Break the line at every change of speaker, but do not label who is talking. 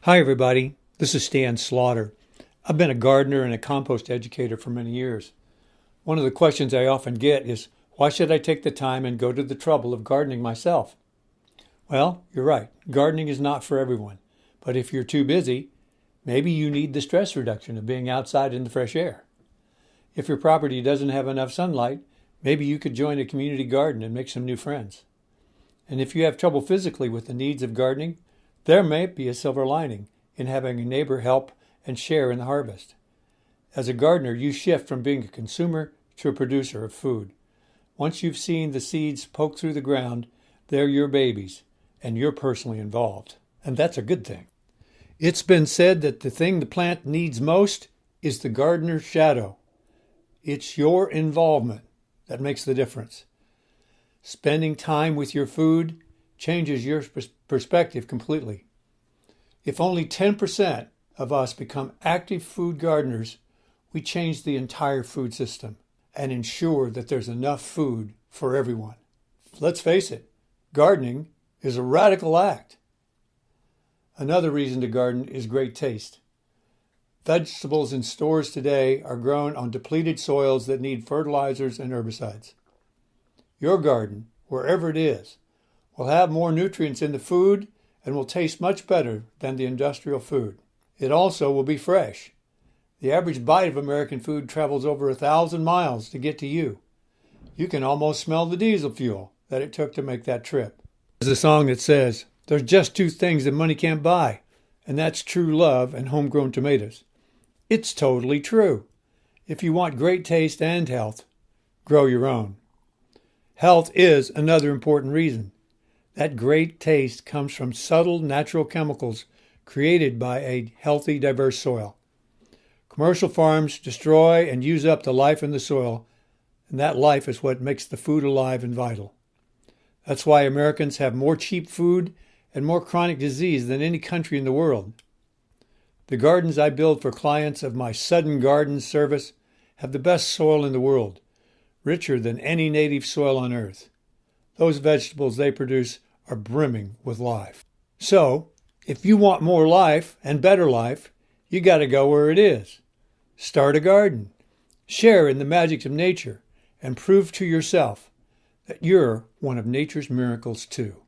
Hi, everybody. This is Stan Slaughter. I've been a gardener and a compost educator for many years. One of the questions I often get is, why should I take the time and go to the trouble of gardening myself? Well, you're right. Gardening is not for everyone. But if you're too busy, maybe you need the stress reduction of being outside in the fresh air. If your property doesn't have enough sunlight, maybe you could join a community garden and make some new friends. And if you have trouble physically with the needs of gardening, there may be a silver lining in having a neighbor help and share in the harvest. As a gardener, you shift from being a consumer to a producer of food. Once you've seen the seeds poke through the ground, they're your babies, and you're personally involved. And that's a good thing. It's been said that the thing the plant needs most is the gardener's shadow. It's your involvement that makes the difference. Spending time with your food changes your perspective completely. If only 10% of us become active food gardeners, we change the entire food system and ensure that there's enough food for everyone. Let's face it, gardening is a radical act. Another reason to garden is great taste. Vegetables in stores today are grown on depleted soils that need fertilizers and herbicides. Your garden, wherever it is, will have more nutrients in the food and will taste much better than the industrial food. It also will be fresh. The average bite of American food travels over 1,000 miles to get to you. You can almost smell the diesel fuel that it took to make that trip. There's a song that says, "There's just two things that money can't buy, and that's true love and homegrown tomatoes." It's totally true. If you want great taste and health, grow your own. Health is another important reason. That great taste comes from subtle natural chemicals created by a healthy, diverse soil. Commercial farms destroy and use up the life in the soil, and that life is what makes the food alive and vital. That's why Americans have more cheap food and more chronic disease than any country in the world. The gardens I build for clients of my Sudden Gardens service have the best soil in the world, richer than any native soil on earth. Those vegetables they produce are brimming with life. So, if you want more life and better life, you got to go where it is. Start a garden. Share in the magic of nature and prove to yourself that you're one of nature's miracles too.